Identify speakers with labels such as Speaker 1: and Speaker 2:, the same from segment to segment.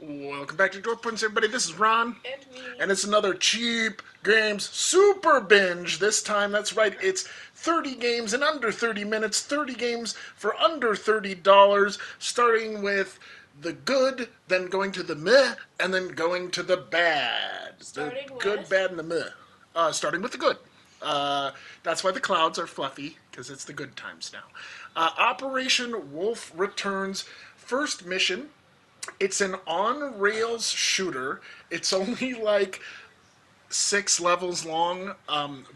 Speaker 1: Welcome back to Door Points, everybody. This is Ron,
Speaker 2: And me.
Speaker 1: and it's another Cheap Games Super Binge. This time, that's right, it's 30 games in under 30 minutes, 30 games for under $30, starting with the good, then going to the meh, and then going to the bad. The
Speaker 2: Starting
Speaker 1: good,
Speaker 2: with.
Speaker 1: bad, and the meh. Starting with the good. That's why the clouds are fluffy, because it's the good times now. Operation Wolf Returns first mission. It's an on rails shooter. It's only like 6 levels long,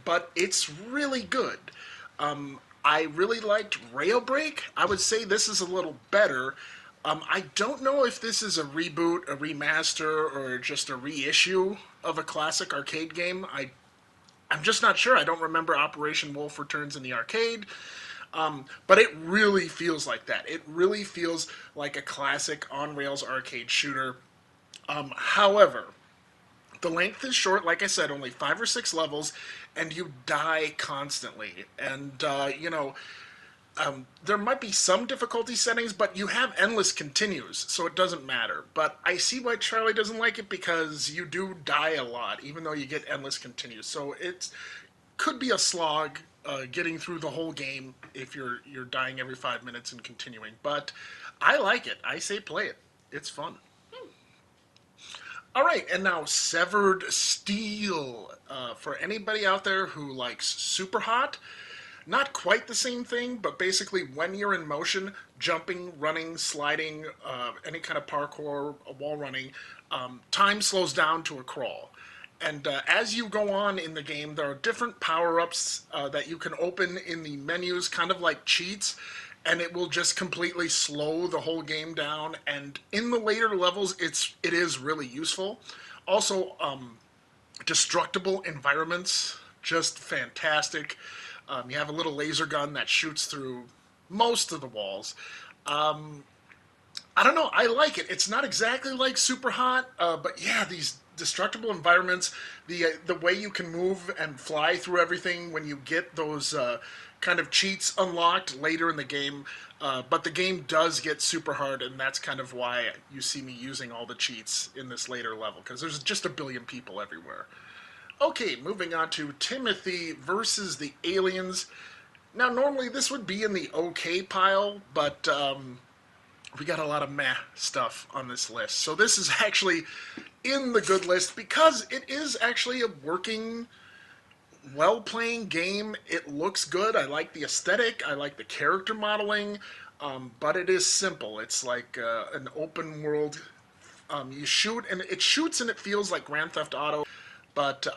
Speaker 1: but it's really good. I really liked Railbreak. I would say this is a little better. I don't know if this is a reboot, a remaster, or just a reissue of a classic arcade game. I'm just not sure. I don't remember Operation Wolf Returns in the arcade. But it really feels like that. It really feels like a classic on rails arcade shooter. However, the length is short, like I said, only 5 or 6 levels, and you die constantly. And, there might be some difficulty settings, but you have endless continues, so it doesn't matter. But I see why Charlie doesn't like it because you do die a lot, even though you get endless continues. So it could be a slog getting through the whole game if you're dying every 5 minutes and continuing. But I like it. I say play it. It's fun. All right, and now Severed Steel. For anybody out there who likes Super Hot, not quite the same thing, but basically when you're in motion, jumping, running, sliding, any kind of parkour, wall running, time slows down to a crawl. And as you go on in the game, there are different power ups that you can open in the menus, kind of like cheats, and it will just completely slow the whole game down. And in the later levels, it is really useful. Also, destructible environments, just fantastic. You have a little laser gun that shoots through most of the walls. I don't know. I like it. It's not exactly like Super Hot, but yeah, these destructible environments, the way you can move and fly through everything when you get those kind of cheats unlocked later in the game. But the game does get super hard, and that's kind of why you see me using all the cheats in this later level, because there's just a billion people everywhere. Okay, moving on to Timothy versus the Aliens. Now, normally this would be in the okay pile, but we got a lot of meh stuff on this list. So this is actually in the good list because it is actually a working, well playing game. It looks good. I like the aesthetic. I like the character modeling. But it is simple. It's like an open world. You shoot and it shoots and it feels like Grand Theft Auto, but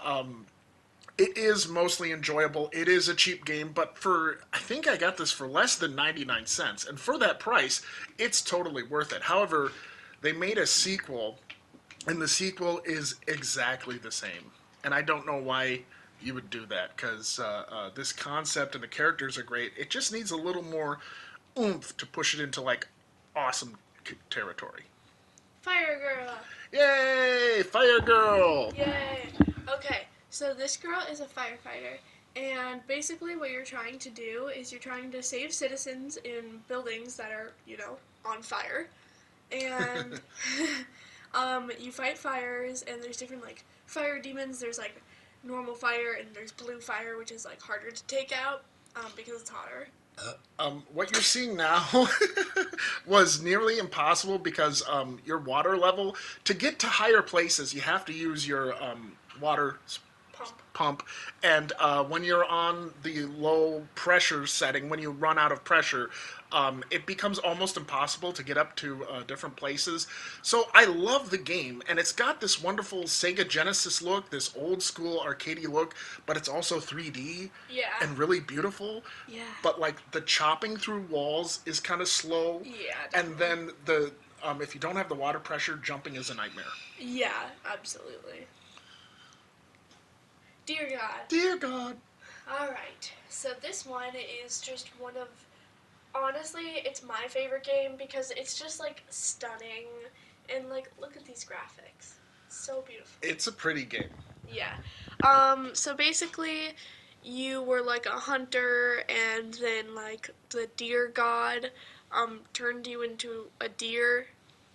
Speaker 1: it is mostly enjoyable. It is a cheap game, but I think I got this for less than 99 cents. And for that price, it's totally worth it. However, they made a sequel, and the sequel is exactly the same. And I don't know why you would do that, because this concept and the characters are great. It just needs a little more oomph to push it into, like, awesome territory.
Speaker 2: Fire Girl!
Speaker 1: Yay! Fire Girl!
Speaker 2: Yay! Okay, so this girl is a firefighter, and basically what you're trying to do is you're trying to save citizens in buildings that are, on fire. And you fight fires, and there's different, like, fire demons. There's, like, normal fire, and there's blue fire, which is, like, harder to take out because it's hotter.
Speaker 1: What you're seeing now was nearly impossible because your water level, to get to higher places, you have to use your water
Speaker 2: Pump.
Speaker 1: pump. And when you're on the low pressure setting, when you run out of pressure, it becomes almost impossible to get up to different places. So I love the game, and it's got this wonderful Sega Genesis look, this old school arcadey look, but it's also 3D
Speaker 2: Yeah.
Speaker 1: and really beautiful.
Speaker 2: Yeah.
Speaker 1: But like the chopping through walls is kind of slow.
Speaker 2: Yeah,
Speaker 1: And
Speaker 2: definitely.
Speaker 1: then if you don't have the water pressure, jumping is a nightmare.
Speaker 2: Yeah, absolutely. Dear God.
Speaker 1: Dear God.
Speaker 2: Alright, so this one is just one of. Honestly, it's my favorite game because it's just like stunning and like look at these graphics. So beautiful.
Speaker 1: It's a pretty game.
Speaker 2: Yeah. So basically you were like a hunter and then like the deer god turned you into a deer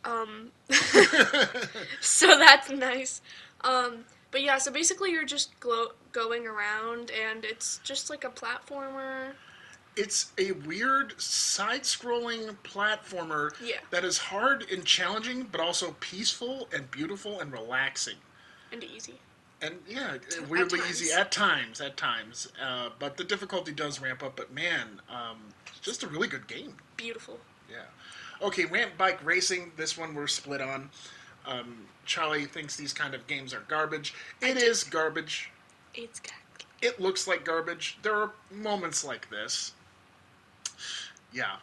Speaker 2: Um, so that's nice. But yeah, so basically you're just going around, and it's just like a platformer.
Speaker 1: It's a weird side-scrolling platformer
Speaker 2: Yeah,
Speaker 1: that is hard and challenging, but also peaceful and beautiful and relaxing.
Speaker 2: and easy.
Speaker 1: And yeah,
Speaker 2: At
Speaker 1: weirdly easy
Speaker 2: times.
Speaker 1: at times. At times, but the difficulty does ramp up. But man, it's just a really good game.
Speaker 2: Beautiful.
Speaker 1: Yeah. Okay, Ramp Bike Racing. This one we're split on. Charlie thinks these kind of games are garbage. It is garbage.
Speaker 2: It's good.
Speaker 1: It looks like garbage. There are moments like this. Yeah.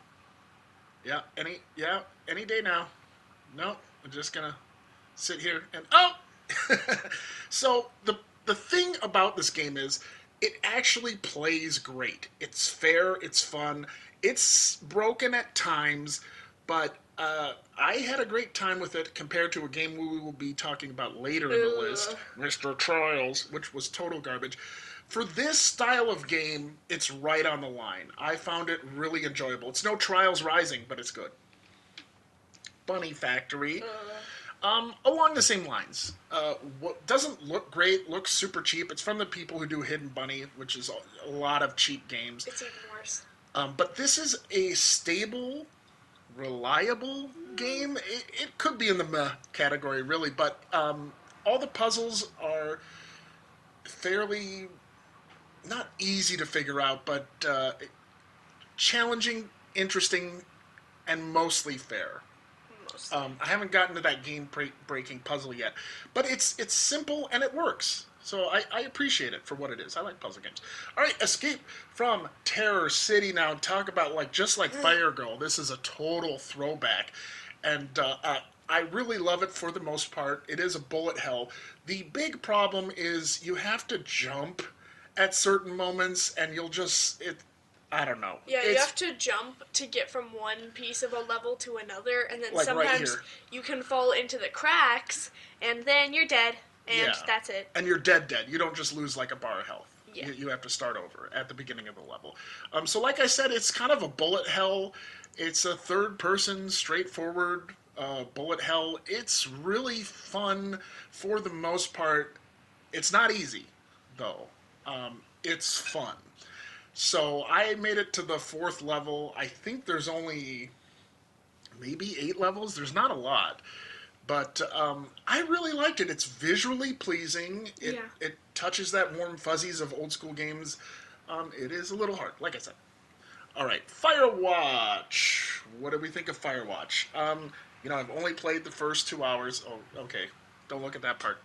Speaker 1: Any day now. No, I'm just gonna sit here and so the thing about this game is it actually plays great. It's fair, it's fun, it's broken at times, but I had a great time with it compared to a game we will be talking about later in the list, Mr. Trials, which was total garbage. For this style of game, it's right on the line. I found it really enjoyable. It's no Trials Rising, but it's good. Bunny Factory. Along the same lines. What doesn't look great, looks super cheap. It's from the people who do Hidden Bunny, which is a lot of cheap games.
Speaker 2: It's even worse.
Speaker 1: But this is a stable, reliable game. It could be in the meh category, really, but all the puzzles are fairly not easy to figure out, but challenging, interesting, and mostly fair. I haven't gotten to that game-breaking puzzle yet, but it's simple and it works. So I appreciate it for what it is. I like puzzle games. All right, Escape from Terror City now. Talk about just like Fire Girl. This is a total throwback, and I really love it for the most part. It is a bullet hell. The big problem is you have to jump at certain moments, and you'll just I don't know.
Speaker 2: Yeah, you have to jump to get from one piece of a level to another, and then
Speaker 1: like
Speaker 2: sometimes
Speaker 1: right
Speaker 2: you can fall into the cracks, and then you're dead, and that's it.
Speaker 1: And you're dead. You don't just lose like a bar of health.
Speaker 2: Yeah.
Speaker 1: You have to start over at the beginning of the level. So like I said, it's kind of a bullet hell. It's a third-person, straightforward bullet hell. It's really fun for the most part. It's not easy, though. It's fun. So I made it to the 4th level. I think there's only maybe 8 levels. There's not a lot. But I really liked it. It's visually pleasing. It touches that warm fuzzies of old school games. It is a little hard, like I said. All right, Firewatch. What do we think of Firewatch? I've only played the first 2 hours. Oh, okay. Don't look at that part.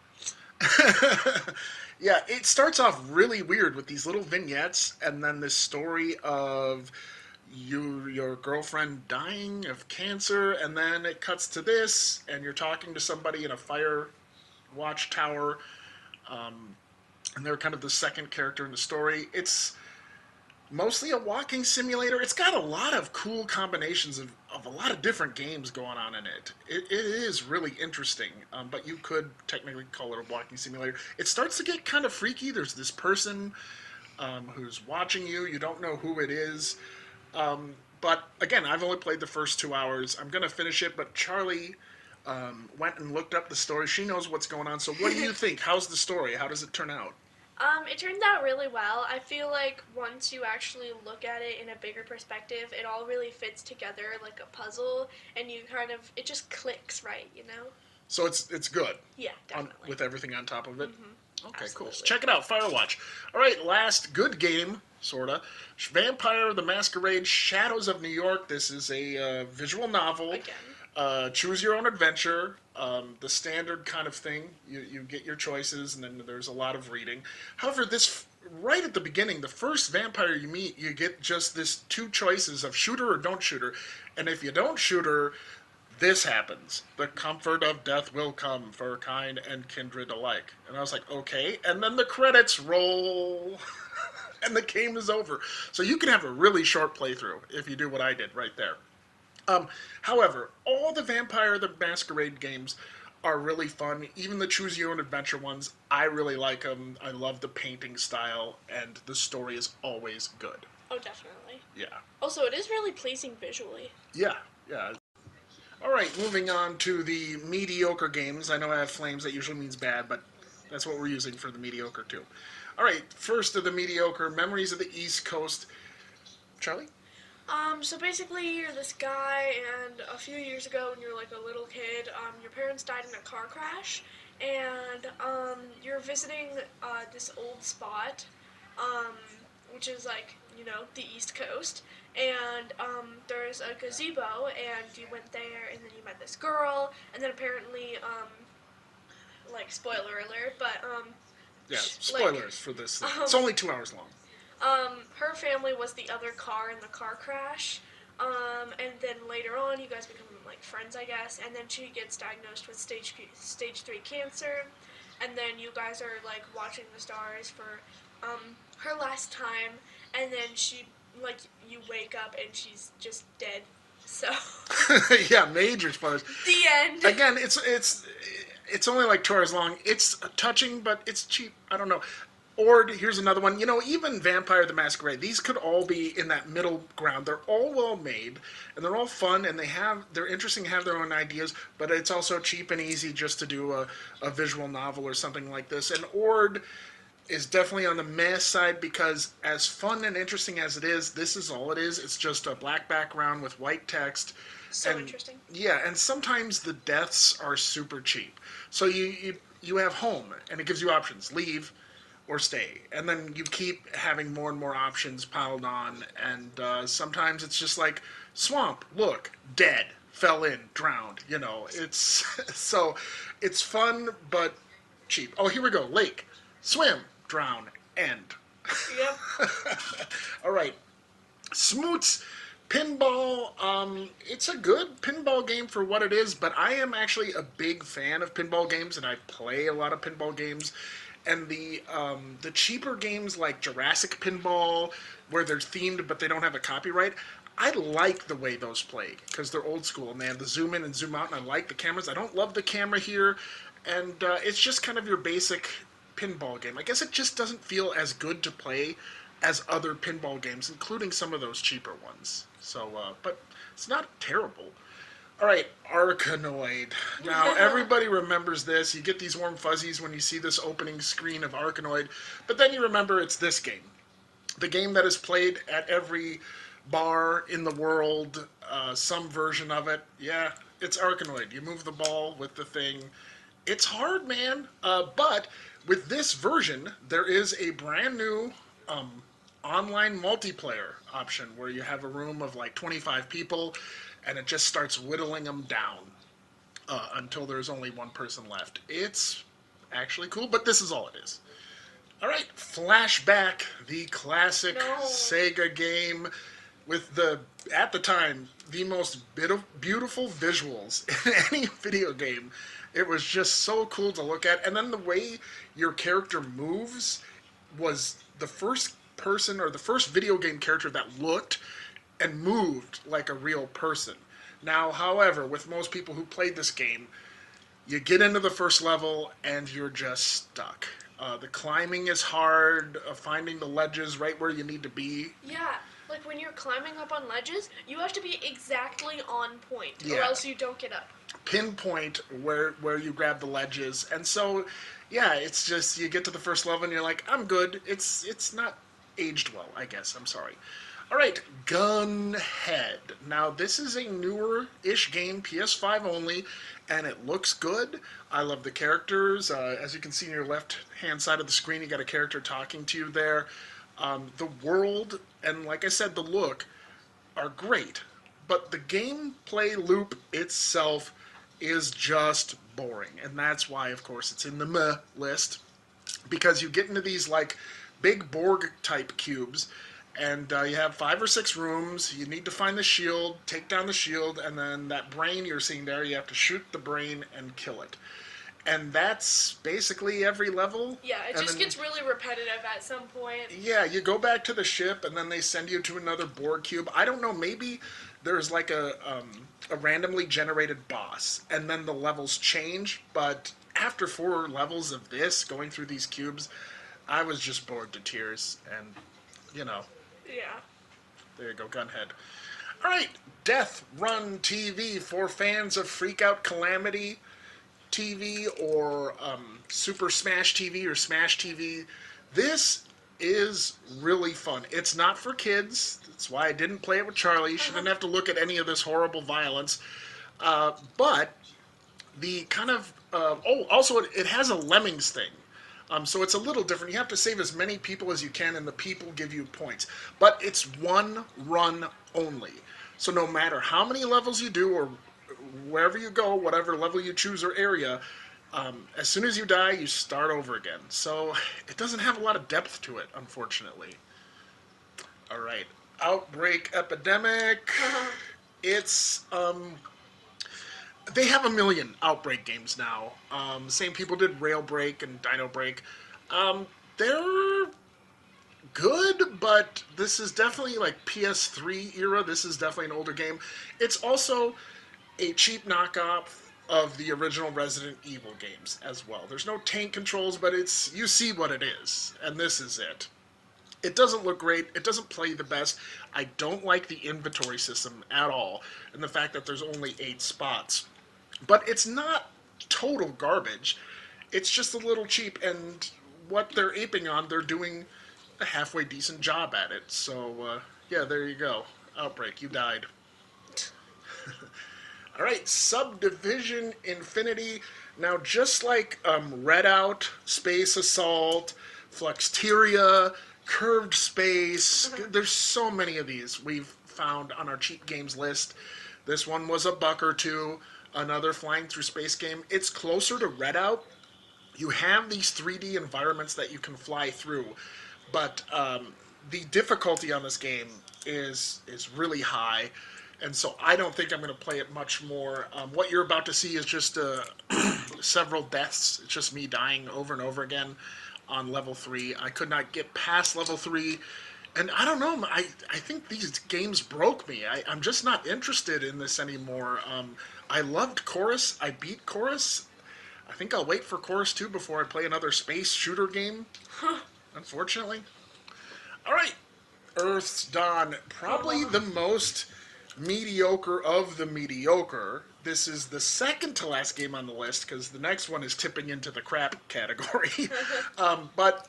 Speaker 1: Yeah, it starts off really weird with these little vignettes, and then this story of your girlfriend dying of cancer, and then it cuts to this, and you're talking to somebody in a fire watchtower, and they're kind of the second character in the story. It's mostly a walking simulator. It's got a lot of cool combinations of a lot of different games going on in it. It is really interesting, but you could technically call it a walking simulator. It starts to get kind of freaky. There's this person who's watching you. You don't know who it is. But again, I've only played the first 2 hours. I'm going to finish it, but Charlie went and looked up the story. She knows what's going on. So what do you think? How's the story? How does it turn out?
Speaker 2: It turns out really well. I feel like once you actually look at it in a bigger perspective, it all really fits together like a puzzle, and it just clicks right, you know?
Speaker 1: So it's good.
Speaker 2: Yeah, definitely.
Speaker 1: With everything on top of it?
Speaker 2: Mm-hmm.
Speaker 1: Okay,
Speaker 2: Absolutely.
Speaker 1: cool. So check it out, Firewatch. All right, last good game, sorta. Vampire the Masquerade Shadows of New York. This is a visual novel.
Speaker 2: Again.
Speaker 1: Choose your own adventure, the standard kind of thing. You get your choices, and then there's a lot of reading. However, right at the beginning, the first vampire you meet, you get just this 2 choices of shoot her or don't shoot her. And if you don't shoot her, this happens. The comfort of death will come for kind and kindred alike. And I was like, okay. And then the credits roll, and the game is over. So you can have a really short playthrough if you do what I did right there. However, all the Vampire the Masquerade games are really fun. Even the Choose Your Own Adventure ones, I really like them. I love the painting style, and the story is always good.
Speaker 2: Oh, definitely.
Speaker 1: Yeah.
Speaker 2: Also, it is really pleasing visually.
Speaker 1: Yeah. All right, moving on to the mediocre games. I know I have flames. That usually means bad, but that's what we're using for the mediocre too. All right, first of the mediocre memories of the East Coast. Charlie?
Speaker 2: So basically, you're this guy, and a few years ago, when you were like a little kid, your parents died in a car crash, and you're visiting this old spot, um, which is like the East Coast, and there's a gazebo, and you went there, and then you met this girl, and then apparently, like spoiler alert, but
Speaker 1: Yeah,
Speaker 2: like
Speaker 1: spoilers for this thing. It's
Speaker 2: um,
Speaker 1: only 2 hours long.
Speaker 2: her family was the other car in the car crash. And then later on, you guys become like friends, I guess. And then she gets diagnosed with stage 3 cancer. And then you guys are like watching the stars for her last time. And then you wake up and she's just dead. So
Speaker 1: Yeah, major spoilers.
Speaker 2: the end.
Speaker 1: Again, it's only like 2 hours long. It's touching, but it's cheap. I don't know. Or here's another one. Even Vampire the Masquerade. These could all be in that middle ground. They're all well made, and they're all fun, and they're interesting, have their own ideas. But it's also cheap and easy just to do a visual novel or something like this. And Ord is definitely on the meh side because as fun and interesting as it is, this is all it is. It's just a black background with white text.
Speaker 2: So interesting.
Speaker 1: Yeah, and sometimes the deaths are super cheap. So you have home, and it gives you options: leave or stay, and then you keep having more and more options piled on. And sometimes it's just like swamp. Look, dead, fell in, drowned. It's so it's fun but cheap. Oh, here we go. Lake, swim, drown, end.
Speaker 2: Yep.
Speaker 1: All right, Smoots Pinball. It's a good pinball game for what it is, but I am actually a big fan of pinball games, and I play a lot of pinball games. And the cheaper games like Jurassic Pinball, where they're themed but they don't have a copyright, I like the way those play because they're old school and they have the zoom in and zoom out, and I like the cameras. I don't love the camera here, and it's just kind of your basic pinball game. I guess it just doesn't feel as good to play as other pinball games, including some of those cheaper ones. So, but it's not terrible. All right, Arkanoid. Now, everybody remembers this. You get these warm fuzzies when you see this opening screen of Arkanoid, but then you remember it's this game. The game that is played at every bar in the world, some version of it. Yeah, it's Arkanoid. You move the ball with the thing. It's hard, man. But with this version, there is a brand new online multiplayer option where you have a room of like 25 people, and it just starts whittling them down until there's only one person left. It's actually cool, but this is all it is. All right, Flashback, the classic Sega game with at the time, the most beautiful visuals in any video game. It was just so cool to look at. And then the way your character moves was the first person or the first video game character that looked and moved like a real person. Now, however, with most people who played this game, you get into the first level and you're just stuck. The climbing is hard, finding the ledges right where you need to be.
Speaker 2: Yeah, like when you're climbing up on ledges, you have to be exactly on point, or
Speaker 1: Yeah.
Speaker 2: else you don't get up.
Speaker 1: Pinpoint where you grab the ledges. And so, yeah, it's just you get to the first level and you're like, I'm good. It's not aged well, I guess. I'm sorry. All right, Gunhead. Now, this is a newer-ish game, PS5 only, and it looks good. I love the characters. As you can see on your left-hand side of the screen, you got a character talking to you there. The world, and like I said, the look, are great. But the gameplay loop itself is just boring. And that's why, of course, it's in the meh list. Because you get into these, like, big Borg-type cubes, and you have 5 or 6 rooms. You need to find the shield, take down the shield, and then that brain you're seeing there, you have to shoot the brain and kill it. And that's basically every level.
Speaker 2: Yeah, it just gets really repetitive at some point.
Speaker 1: Yeah, you go back to the ship, and then they send you to another Borg cube. I don't know, maybe there's like a randomly generated boss, and then the levels change, but after 4 levels of this, going through these cubes, I was just bored to tears, and,
Speaker 2: Yeah.
Speaker 1: there you go, Gunhead. All right, Death Run TV for fans of Freakout Calamity TV or Super Smash TV or Smash TV. This is really fun. It's not for kids. That's why I didn't play it with Charlie. She didn't have to look at any of this horrible violence. But the kind of also it has a Lemmings thing. So it's a little different. You have to save as many people as you can, and the people give you points. But it's one run only. So no matter how many levels you do, or wherever you go, whatever level you choose or area, as soon as you die, you start over again. So it doesn't have a lot of depth to it, unfortunately. All right, Outbreak Epidemic. It's they have a million Outbreak games now. Same people did Rail Break and Dino Break. They're good, but this is definitely like PS3 era. This is definitely an older game. It's also a cheap knockoff of the original Resident Evil games as well. There's no tank controls, but you see what it is, and this is it. It doesn't look great. It doesn't play the best. I don't like the inventory system at all, and the fact that there's only 8 spots. But it's not total garbage. It's just a little cheap, and what they're aping on, they're doing a halfway decent job at it. So, yeah, there you go. Outbreak, you died. All right, Subdivision Infinity. Now, just like Redout, Space Assault, Fluxteria, Curved Space, there's so many of these we've found on our cheap games list. This one was $1 or $2. Another flying through space game. It's closer to Redout. You have these 3D environments that you can fly through, but the difficulty on this game is really high. And so I don't think I'm going to play it much more. What you're about to see is just several deaths. It's just me dying over and over again on level 3. I could not get past level 3. And I don't know, I think these games broke me. I'm just not interested in this anymore. I loved Chorus. I beat Chorus. I think I'll wait for Chorus 2 before I play another space shooter game. Unfortunately. All right. Earth's Dawn. Probably the most mediocre of the mediocre. This is the second to last game on the list because the next one is tipping into the crap category. But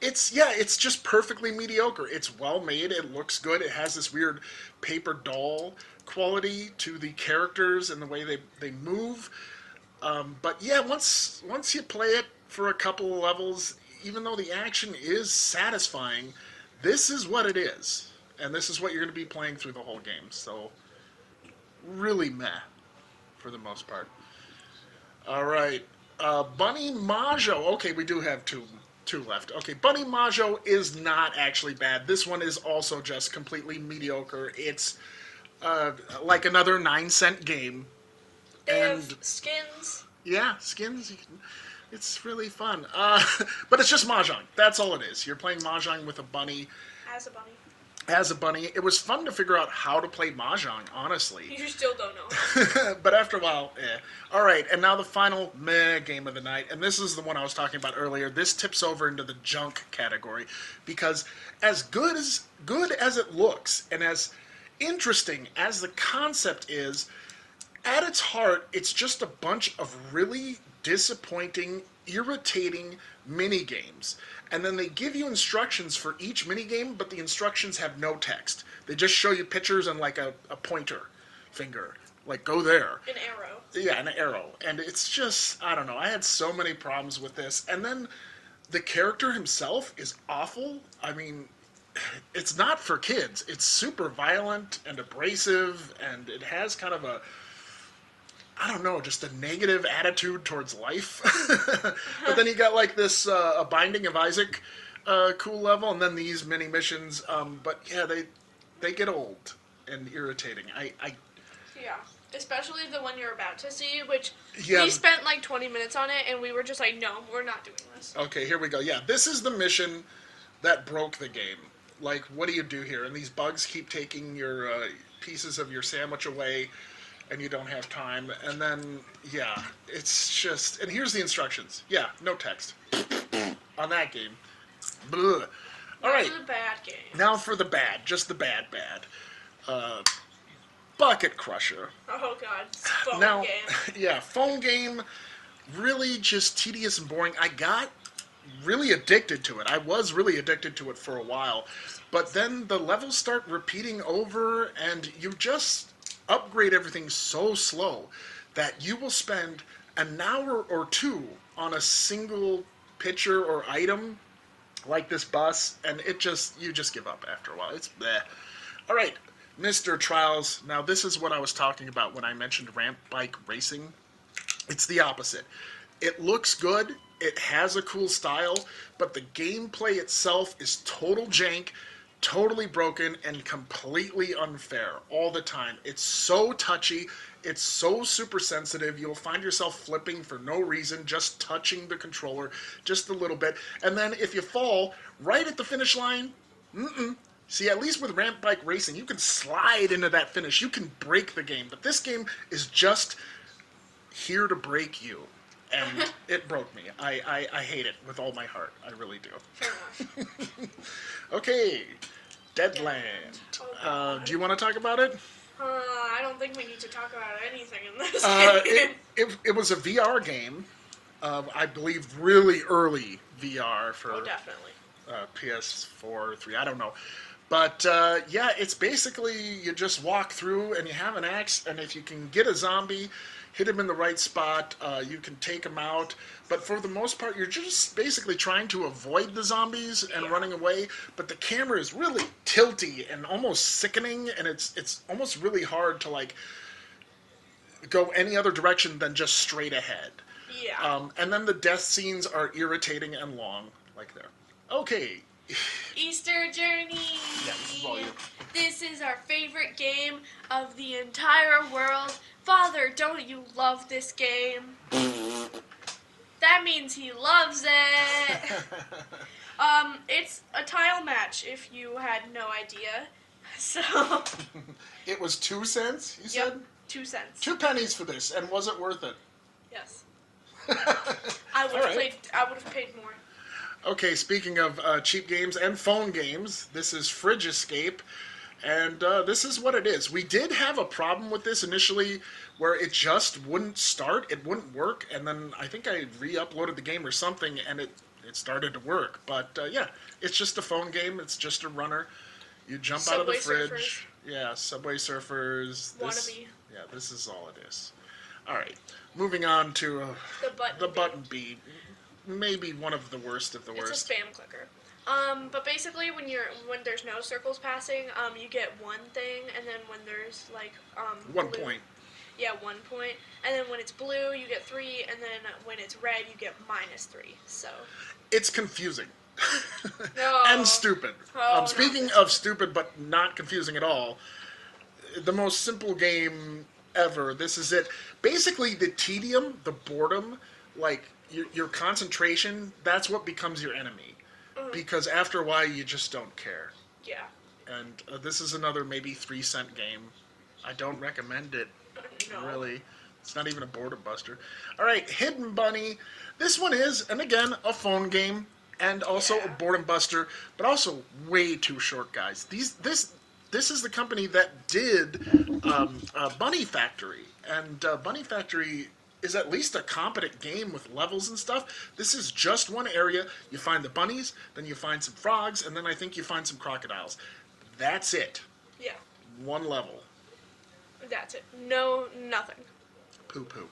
Speaker 1: it's just perfectly mediocre. It's well made. It looks good. It has this weird paper doll quality to the characters and the way they move. But yeah, once you play it for a couple of levels, even though the action is satisfying, this is what it is. And this is what you're going to be playing through the whole game. So, really meh, for the most part. All right. Bunny Majo. Okay, we do have two left. Okay, Bunny Majo is not actually bad. This one is also just completely mediocre. It's like another 9-cent game.
Speaker 2: They have skins.
Speaker 1: Yeah, skins. It's really fun. But it's just Mahjong. That's all it is. You're playing Mahjong with a bunny. As a bunny. It was fun to figure out how to play Mahjong, honestly.
Speaker 2: You still don't know.
Speaker 1: But after a while, All right, and now the final meh game of the night. And this is the one I was talking about earlier. This tips over into the junk category. Because as good as it looks, and as interesting as the concept is, at its heart, it's just a bunch of really disappointing, irritating mini games. And then they give you instructions for each minigame, but the instructions have no text. They just show you pictures and like a pointer finger. Like, go there.
Speaker 2: An arrow.
Speaker 1: Yeah, an arrow. And it's just, I don't know. I had so many problems with this. And then the character himself is awful. I mean, it's not for kids. It's super violent and abrasive, and it has kind of I don't know, just a negative attitude towards life. But then you got like this a Binding of Isaac cool level, and then these mini missions. But yeah, they get old and irritating.
Speaker 2: Yeah, especially the one you're about to see, which
Speaker 1: yeah,
Speaker 2: we spent like 20 minutes on it, and we were just like, no, we're not doing this.
Speaker 1: Okay, here we go. Yeah, this is the mission that broke the game. Like, what do you do here? And these bugs keep taking your pieces of your sandwich away, and you don't have time. And then, yeah, it's just... And here's the instructions. Yeah, no text. On that game. Blah. All right.
Speaker 2: Now for the bad game.
Speaker 1: Now for the bad. Just the bad. uh, Bucket Crusher.
Speaker 2: Oh god, it's a phone
Speaker 1: Now,
Speaker 2: game.
Speaker 1: yeah, phone game, really just tedious and boring. I got really addicted to it. I was really addicted to it for a while. But then the levels start repeating over, and you just upgrade everything so slow that you will spend an hour or two on a single picture or item like this bus, and you just give up after a while. It's bleh. All right, Mr. Trials. Now this is what I was talking about when I mentioned ramp bike racing. It's the opposite. It looks good, it has a cool style, but the gameplay itself is total jank, totally broken, and completely unfair all the time. It's so touchy, it's so super sensitive, you'll find yourself flipping for no reason, just touching the controller just a little bit. And then if you fall right at the finish line, see, at least with ramp bike racing, you can slide into that finish. You can break the game. But this game is just here to break you. And it broke me. I hate it with all my heart. I really do.
Speaker 2: Fair enough.
Speaker 1: Okay, Deadland. Do you want to talk about it?
Speaker 2: I don't think we need to talk about anything in this game.
Speaker 1: It was a VR game. I believe really early VR for
Speaker 2: Oh, definitely.
Speaker 1: PS4, 3, I don't know. But yeah, it's basically you just walk through and you have an axe, and if you can get a zombie, hit him in the right spot, you can take him out. But for the most part, you're just basically trying to avoid the zombies and running away. But the camera is really tilty and almost sickening, and it's almost really hard to like go any other direction than just straight ahead.
Speaker 2: Yeah.
Speaker 1: And then the death scenes are irritating and long, like there. Okay.
Speaker 2: Easter Journey!
Speaker 1: Yeah, this is all you.
Speaker 2: This is our favorite game of the entire world. Father, don't you love this game? That means he loves it. It's a tile match, if you had no idea. So.
Speaker 1: It was 2 cents, you
Speaker 2: Yep,
Speaker 1: said?
Speaker 2: 2 cents.
Speaker 1: 2 pennies for this, and was it worth it?
Speaker 2: Yes.
Speaker 1: I
Speaker 2: I would have paid more.
Speaker 1: Okay, speaking of cheap games and phone games, this is Fridge Escape, and this is what it is. We did have a problem with this initially where it just wouldn't start, it wouldn't work, and then I think I re-uploaded the game or something, and it started to work. But yeah, it's just a phone game, it's just a runner. You jump out of the
Speaker 2: Subway
Speaker 1: fridge.
Speaker 2: Surfers.
Speaker 1: Yeah, Subway Surfers.
Speaker 2: Wannabe.
Speaker 1: Yeah, this is all it is. All right, moving on to
Speaker 2: The
Speaker 1: button beat. Maybe one of the worst of the worst.
Speaker 2: It's a spam clicker. But basically, when there's no circles passing, you get one thing, and then when there's like
Speaker 1: 1
Speaker 2: blue,
Speaker 1: point.
Speaker 2: Yeah, 1 point, and then when it's blue, you get 3, and then when it's red, you get -3. So.
Speaker 1: It's confusing.
Speaker 2: No.
Speaker 1: And stupid.
Speaker 2: Oh,
Speaker 1: Speaking
Speaker 2: no.
Speaker 1: of stupid but not confusing at all, the most simple game ever. This is it. Basically, the tedium, the boredom, like your concentration, that's what becomes your enemy. Because after a while, you just don't care.
Speaker 2: Yeah.
Speaker 1: And this is another maybe 3-cent game. I don't recommend it.
Speaker 2: No.
Speaker 1: Really. It's not even a boredom buster. All right, Hidden Bunny. This one is, and again, a phone game and also a boredom buster, but also way too short, guys. This is the company that did Bunny Factory, and Bunny Factory is at least a competent game with levels and stuff. This is just one area. You find the bunnies, then you find some frogs, and then I think you find some crocodiles. That's it.
Speaker 2: Yeah.
Speaker 1: One level.
Speaker 2: That's it. No, nothing.
Speaker 1: Poo-poo.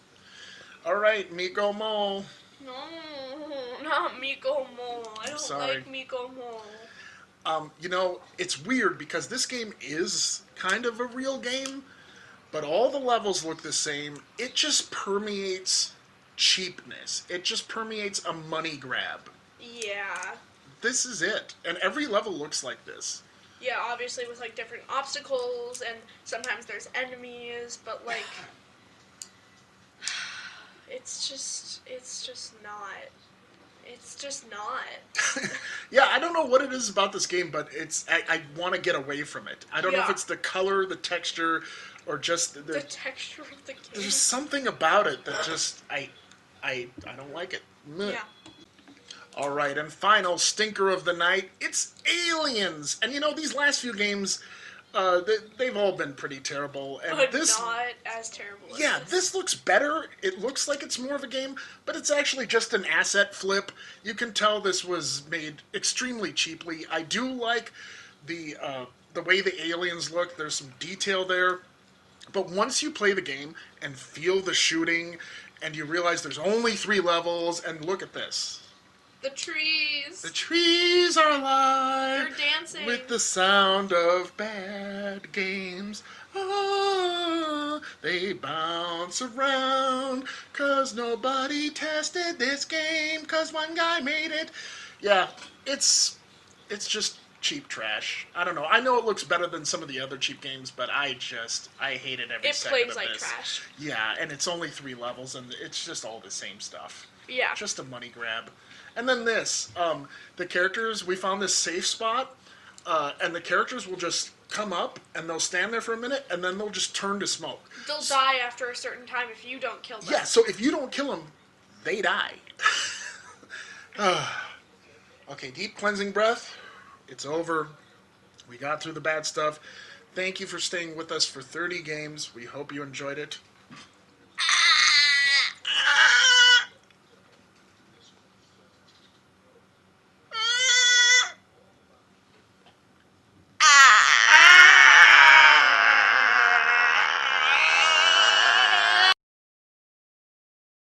Speaker 1: All right, Miko Mole.
Speaker 2: No, not Miko Mole. I don't
Speaker 1: Sorry.
Speaker 2: like Miko Mole.
Speaker 1: You know, it's weird because this game is kind of a real game, but all the levels look the same. It just permeates cheapness. It just permeates a money grab.
Speaker 2: Yeah.
Speaker 1: This is it. And every level looks like this.
Speaker 2: Yeah, obviously with like different obstacles and sometimes there's enemies, but like it's just not. It's just not.
Speaker 1: Yeah, I don't know what it is about this game, but I want to get away from it. I don't know if
Speaker 2: Yeah.
Speaker 1: it's the color, the texture, or just
Speaker 2: The texture of the game.
Speaker 1: there's something about it that just I don't like it. Meh.
Speaker 2: Yeah.
Speaker 1: All right, and final stinker of the night, it's Aliens. And you know, these last few games, They've all been pretty terrible, and
Speaker 2: But
Speaker 1: this,
Speaker 2: not as terrible as
Speaker 1: yeah,
Speaker 2: this.
Speaker 1: this looks better. It looks like it's more of a game, but it's actually just an asset flip. You can tell this was made extremely cheaply. I do like the way the aliens look. There's some detail there, but once you play the game and feel the shooting, and you realize there's only 3 levels, and look at this.
Speaker 2: The trees.
Speaker 1: The trees are
Speaker 2: They're
Speaker 1: alive
Speaker 2: dancing.
Speaker 1: with the sound of bad games. Oh, they bounce around 'cause nobody tested this game 'cause one guy made it. Yeah, it's just cheap trash. I don't know. I know it looks better than some of the other cheap games, but I hated every
Speaker 2: It
Speaker 1: second
Speaker 2: plays
Speaker 1: of
Speaker 2: like
Speaker 1: this.
Speaker 2: trash.
Speaker 1: Yeah, and it's only 3 levels, and it's just all the same stuff.
Speaker 2: Yeah.
Speaker 1: Just a money grab. And then this, the characters, we found this safe spot, and the characters will just come up and they'll stand there for a minute and then they'll just turn to smoke.
Speaker 2: They'll die after a certain time if you don't kill them.
Speaker 1: Yeah, so if you don't kill them, they die. Okay, deep cleansing breath. It's over. We got through the bad stuff. Thank you for staying with us for 30 games. We hope you enjoyed it.